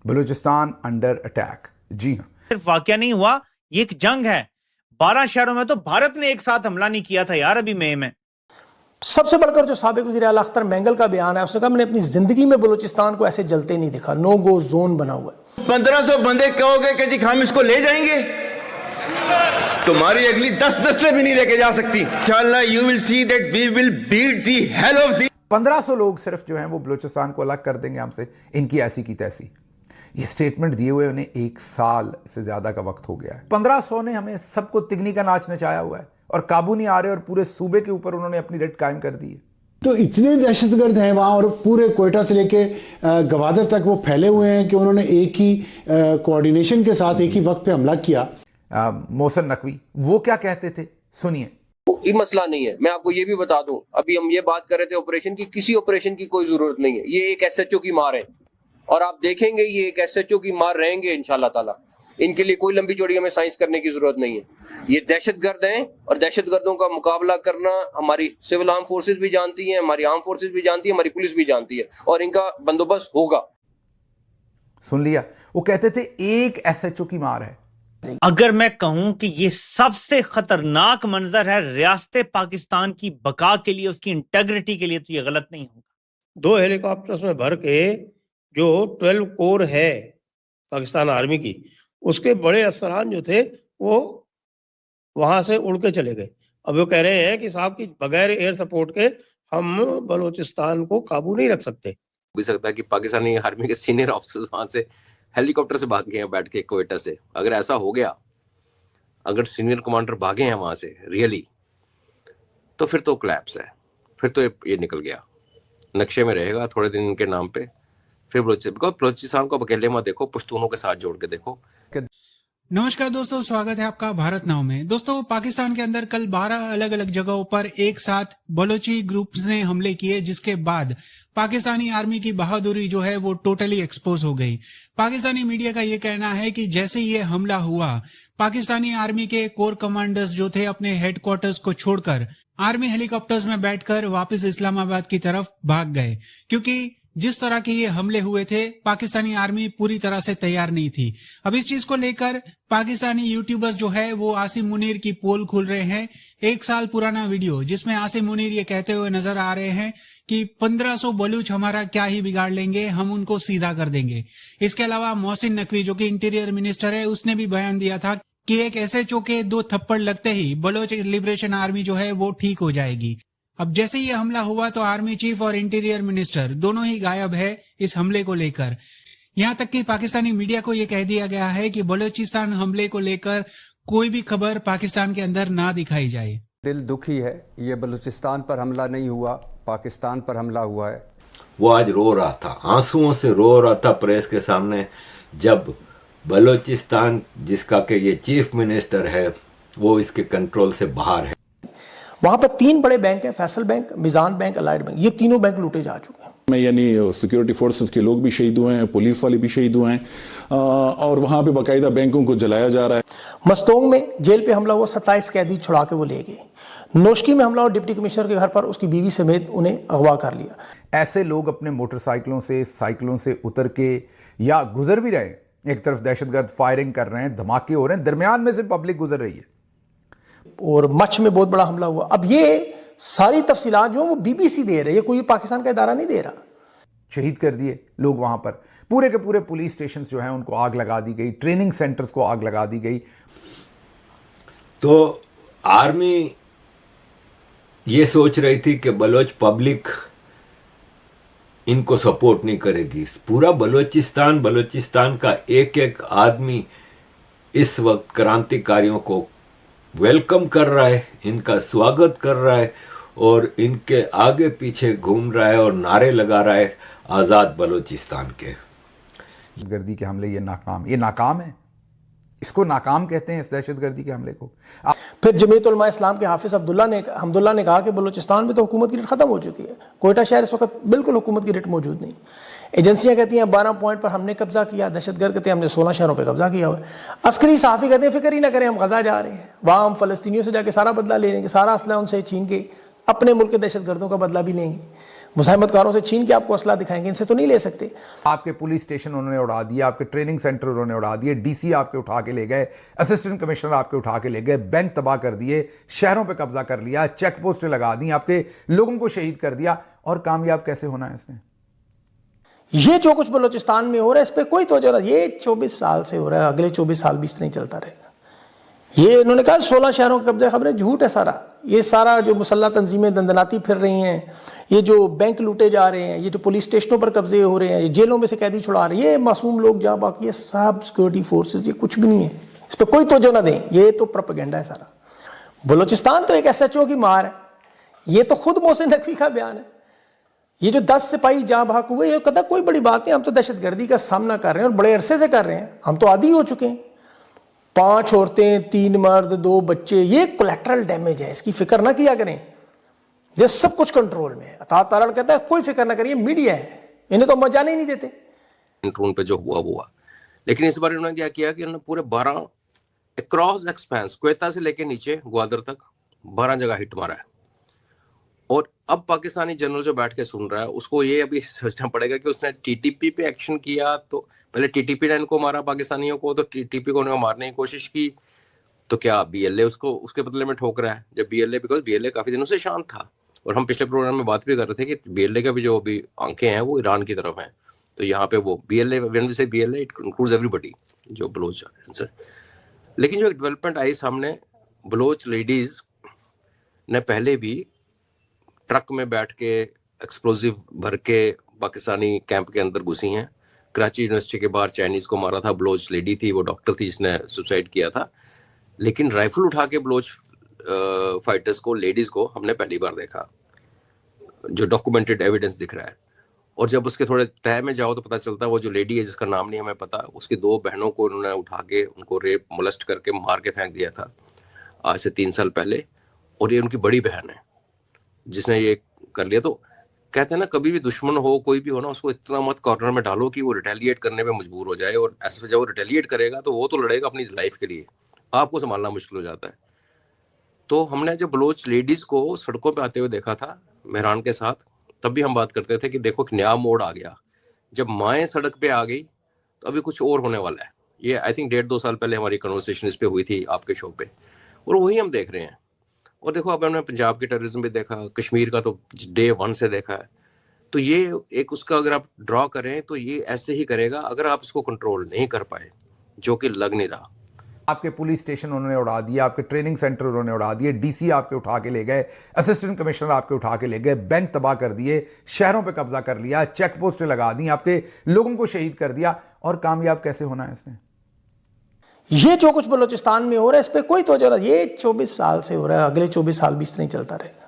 Balochistan under attack. जी हाँ, सिर्फ वाकया नहीं हुआ, ये एक जंग है। 12 शहरों में तो भारत ने एक साथ हमला नहीं किया था यार अभी मई में। सबसे बढ़कर जो साबिक वज़ीर आला अख्तर मेंगल का बयान है, उसने कहा मैंने अपनी जिंदगी में बलूचिस्तान को ऐसे जलते नहीं देखा। नो गो जोन बना हुआ है। 1500 बंदे कहोगे कि जी हम इसको ले जाएंगे, तुम्हारी अगली 10 नस्लें भी नहीं लेके जा सकती। इंशाअल्लाह you will see that we will beat the hell of the 1500 लोग सिर्फ जो हैं वो बलूचिस्तान को अलग कर देंगे हमसे, इनकी ऐसी की तैसी। ये स्टेटमेंट दिए हुए उन्हें 1 साल से ज्यादा का वक्त हो गया है। 1500 ने हमें सबको तिगनी का नाच नचाया हुआ है और काबू नहीं आ रहे, और पूरे सूबे के ऊपर उन्होंने अपनी रेड कायम कर दी है। तो इतने दहशतगर्द हैं वहाँ, और पूरे कोयटा से लेके गवादर तक वो फैले हुए हैं कि उन्होंने एक ही कोऑर्डिनेशन के साथ एक ही वक्त पे हमला किया। मोहसिन नकवी वो क्या कहते थे, सुनिए। ये मसला नहीं है। मैं आपको ये भी बता दूं, अभी हम ये बात कर रहे थे ऑपरेशन की, किसी ऑपरेशन की कोई जरूरत नहीं है। ये एक एसएचओ की मार है और आप देखेंगे ये एक एसएचओ की मार रहेंगे इंशाल्लाह ताला। इनके लिए कोई लंबी चौड़ी हमें साइंस करने की जरूरत नहीं है। ये दहशतगर्द हैं और दहशतगर्दों का मुकाबला करना हमारी सिविल आर्म फोर्सेस भी जानती हैं, हमारी आर्म फोर्सेस भी जानती है, हमारी पुलिस भी जानती है, और इनका बंदोबस्त होगा। सुन लिया, वो कहते थे एक एसएचओ की मार है। अगर मैं कहूं कि ये सबसे खतरनाक मंजर है रियासत पाकिस्तान की बका के लिए, उसकी इंटेग्रिटी के लिए, तो ये गलत नहीं होगा। 2 हेलीकॉप्टर्स में भर के जो 12 कोर है पाकिस्तान आर्मी की, उसके बड़े अफसरान जो थे वो वहां से उड़ के चले गए। अब वो कह रहे हैं कि साहब की बगैर एयर सपोर्ट के हम बलूचिस्तान को काबू नहीं रख सकते। हो सकता है कि पाकिस्तानी आर्मी के सीनियर ऑफिसर्स वहां से हेलीकॉप्टर से भाग गए हैं बैठ के कोयटा से। अगर ऐसा हो गया, अगर सीनियर कमांडर भागे हैं वहां से रियली, तो फिर तो क्लैप्स है, फिर तो ये निकल गया, नक्शे में रहेगा थोड़े दिन इनके नाम पे। फिर बलूचिस्तान को अकेले मत देखो, पश्तूनों के साथ जोड़ के देखो। नमस्कार दोस्तों, स्वागत है आपका भारत नाउ में। दोस्तों, पाकिस्तान के अंदर कल 12 अलग अलग जगहों पर एक साथ बलोची ग्रुप्स ने हमले किए, जिसके बाद पाकिस्तानी आर्मी की बहादुरी जो है वो टोटली एक्सपोज हो गई। पाकिस्तानी मीडिया का ये कहना है कि जैसे ये हमला हुआ, पाकिस्तानी आर्मी के कोर कमांडर्स जो थे अपने हेडक्वार्टर्स को छोड़कर आर्मी हेलीकॉप्टर्स में बैठकर वापस इस्लामाबाद की तरफ भाग गए, क्योंकि जिस तरह के ये हमले हुए थे पाकिस्तानी आर्मी पूरी तरह से तैयार नहीं थी। अब इस चीज को लेकर पाकिस्तानी यूट्यूबर्स जो है वो आसिम मुनीर की पोल खोल रहे हैं। 1 साल पुराना वीडियो जिसमें आसिम मुनीर ये कहते हुए नजर आ रहे हैं कि 1500 बलूच हमारा क्या ही बिगाड़ लेंगे, हम उनको सीधा कर देंगे। इसके अलावा मोहसिन नकवी जो कि इंटीरियर मिनिस्टर है, उसने भी बयान दिया था कि एक एसएचओ के 2 थप्पड़ लगते ही बलोच लिबरेशन आर्मी जो है वो ठीक हो जाएगी। अब जैसे ये हमला हुआ तो आर्मी चीफ और इंटीरियर मिनिस्टर दोनों ही गायब है इस हमले को लेकर। यहाँ तक कि पाकिस्तानी मीडिया को ये कह दिया गया है कि बलूचिस्तान हमले को लेकर कोई भी खबर पाकिस्तान के अंदर ना दिखाई जाए। दिल दुखी है, ये बलूचिस्तान पर हमला नहीं हुआ, पाकिस्तान पर हमला हुआ है। वो आज रो रहा था, आंसुओं से रो रहा था प्रेस के सामने, जब बलूचिस्तान जिसका कि ये चीफ मिनिस्टर है वो इसके कंट्रोल से बाहर है। वहां पर 3 बड़े बैंक हैं, Faysal bank, Meezan bank, allied bank. ये तीनों बैंक लूटे जा चुके हैं। में यानी सिक्योरिटी फोर्सेस के लोग भी शहीद हुए हैं, पुलिस वाले भी शहीद हुए हैं, और वहां पे बाकायदा बैंकों को जलाया जा रहा है। मस्तोंग में जेल पे हमला हुआ, 27 कैदी छुड़ा के वो ले गए। नोशकी में हमला हुआ, डिप्टी कमिश्नर के घर पर उसकी बीवी समेत उन्हें अगवा कर लिया। ऐसे लोग अपने मोटरसाइकिलों से, साइकिलों से उतर के या गुजर भी रहे, एक तरफ दहशतगर्द फायरिंग कर रहे हैं, धमाके हो रहे हैं, दरमियान में से पब्लिक गुजर रही है। और मच में बहुत बड़ा हमला हुआ। अब ये सारी तफसीलात जो वो बीबीसी दे रही है, कोई पाकिस्तान का इदारा नहीं दे रहा। शहीद कर दिए लोग वहां पर, पूरे के पूरे पुलिस स्टेशन जो हैं उनको आग लगा दी गई, ट्रेनिंग सेंटर्स को आग लगा दी गई। तो आर्मी ये सोच रही थी कि बलोच पब्लिक इनको सपोर्ट नहीं करेगी। पूरा बलोचिस्तान का एक एक आदमी इस वक्त क्रांतिकारियों को वेलकम कर रहा है, इनका स्वागत कर रहा है और इनके आगे पीछे घूम रहा है और नारे लगा रहा है आज़ाद बलूचिस्तान के। दहशतगर्दी के हमले ये नाकाम है, इसको नाकाम कहते हैं, इस दहशतगर्दी के हमले को। फिर जमीयत उलमा इस्लाम के हाफिज हमदुल्ला ने कहा कि बलूचिस्तान में तो हुकूमत की रेट खत्म हो चुकी है, कोयटा शहर इस वक्त बिल्कुल हुकूमत की रेट मौजूद नहीं। एजेंसियां कहती हैं 12 पॉइंट पर हमने कब्जा किया, दहशतगर्द कहते हैं हमने 16 शहरों पर कब्जा किया हुआ है। अस्करी सहाफ़ी कहते हैं फिक्र ही ना करें, हम गजा जा रहे हैं, वहाँ हम फ़लस्तीनियों से जाके सारा बदला ले लेंगे, सारा असला उनसे छीन के अपने मुल्क के दहशतगर्दों का बदला भी लेंगे। मुज़ाहिमतकारों से छीन के आपको असला दिखाएंगे, इनसे तो नहीं ले सकते। आपके पुलिस स्टेशन उन्होंने उड़ा दिए, आपके ट्रेनिंग सेंटर उन्होंने उड़ा दिए, डीसी आपके उठा के ले गए, असिस्टेंट कमिश्नर आपके उठा के ले गए, बैंक तबाह कर दिए, शहरों पे कब्जा कर लिया, चेक पोस्टें लगा दी, आपके लोगों को शहीद कर दिया, और कामयाब कैसे होना है इसने? ये जो कुछ बलूचिस्तान में हो रहा है इस पर कोई तवज्जो नहीं। ये 24 साल से हो रहा है, अगले 24 साल भी इस तरह ही चलता रहेगा। ये इन्होंने कहा 16 शहरों के कब्जे, खबरें झूठ है सारा। ये सारा जो मुसल्लह तंजीमें दंदनाती फिर रही हैं, ये जो बैंक लूटे जा रहे हैं, ये जो पुलिस स्टेशनों पर कब्जे हो रहे हैं, ये जेलों में से कैदी छुड़ा रहे हैं, ये मासूम लोग जहाँ बाकी ये सब सिक्योरिटी फोर्सेस, ये कुछ भी नहीं है। इस पर कोई तवज्जो ना दें, ये तो प्रोपेगेंडा है सारा। बलूचिस्तान तो एक SHO की मार है। ये तो खुद मोहसिन नकवी का बयान है। ये जो 10 सिपाही जहाँ भाग हुए, ये कहता कोई बड़ी बात नहीं, हम तो दहशतगर्दी का सामना कर रहे हैं और बड़े अरसे से कर रहे हैं, हम तो आदी हो चुके हैं। 5 औरतें, 3 मर्द, 2 बच्चे, ये कोलैटरल डैमेज है, इसकी फिक्र ना किया करें। ये सब कुछ कंट्रोल में है। अता तारड़ कहता है कोई फिक्र ना करिए, मीडिया है, इन्हें तो मजाने ही नहीं देते। कंट्रोल पे जो हुआ, लेकिन इस बार उन्होंने क्या किया कि उन्होंने पूरे 12 अक्रॉस एक्सपेंस, क्वेता से लेके नीचे ग्वादर तक 12 जगह हिट मारा है। और अब पाकिस्तानी जनरल जो बैठ के सुन रहा है, उसको ये अभी सोचना पड़ेगा कि उसने TTP पे एक्शन किया, तो पहले TTP ने इनको मारा पाकिस्तानियों को, तो TTP को उन्होंने मारने की कोशिश की, तो क्या BLA उसको उसके बदले में ठोक रहा है? जब बिकॉज BLA काफी दिनों से शांत था, और हम पिछले प्रोग्राम में बात भी कर रहे थे कि BLA का भी जो अभी आंखें हैं वो ईरान की तरफ हैं। तो यहाँ पे वो BLA, व्हेन वी से BLA इट इंक्लूड्स एवरीबॉडी, जो बलोच से। लेकिन जो एक डेवलपमेंट आई सामने, बलोच लेडीज ने पहले भी ट्रक में बैठ के एक्सप्लोजिव भर के पाकिस्तानी कैंप के अंदर घुसी हैं। कराची यूनिवर्सिटी के बाहर चाइनीज को मारा था, बलोच लेडी थी, वो डॉक्टर थी जिसने सुसाइड किया था। लेकिन राइफल उठा के बलोच फाइटर्स को, लेडीज को हमने पहली बार देखा, जो डॉक्यूमेंटेड एविडेंस दिख रहा है। और जब उसके थोड़े तह में जाओ तो पता चलता है वो जो लेडी है जिसका नाम नहीं हमें पता, उसकी 2 बहनों को उन्होंने उठा के उनको रेप मोलेस्ट करके मार के फेंक दिया था आज से 3 साल पहले। और ये उनकी बड़ी बहन है जिसने ये कर लिया। तो कहते हैं ना, कभी भी दुश्मन हो, कोई भी हो ना, उसको इतना मत कॉर्नर में डालो कि वो रिटेलिएट करने पे मजबूर हो जाए। और ऐसे जब वो रिटेलिएट करेगा तो वो तो लड़ेगा अपनी लाइफ के लिए, आपको संभालना मुश्किल हो जाता है। तो हमने जब बलोच लेडीज को सड़कों पे आते हुए देखा था मेहरान के साथ, तब भी हम बात करते थे कि देखो एक नया मोड़ आ गया। जब माएँ सड़क पे आ गई तो अभी कुछ और होने वाला है। ये आई थिंक 1.5-2 साल पहले हमारी कन्वर्सेशन इस पे हुई थी आपके शो पे, और वही हम देख रहे हैं। और देखो अब हमने पंजाब के टेररिज्म भी देखा, कश्मीर का तो डे 1 से देखा है। तो ये एक उसका अगर आप ड्रॉ करें तो ये ऐसे ही करेगा अगर आप इसको कंट्रोल नहीं कर पाए, जो कि लग नहीं रहा। आपके पुलिस स्टेशन उन्होंने उड़ा दिया, आपके ट्रेनिंग सेंटर उन्होंने उड़ा दिए, डीसी आपके उठा के ले गए, असिस्टेंट कमिश्नर आपके उठा के ले गए, बैंक तबाह कर दिए, शहरों पे कब्जा कर लिया, चेक पोस्टें लगा दी, आपके लोगों को शहीद कर दिया, और कामयाब कैसे होना है इसने? ये जो कुछ बलूचिस्तान में हो रहा है इस पर कोई तवज्जो नहीं। ये 24 साल से हो रहा है, अगले 24 साल भी इस तरह ही चलता रहेगा।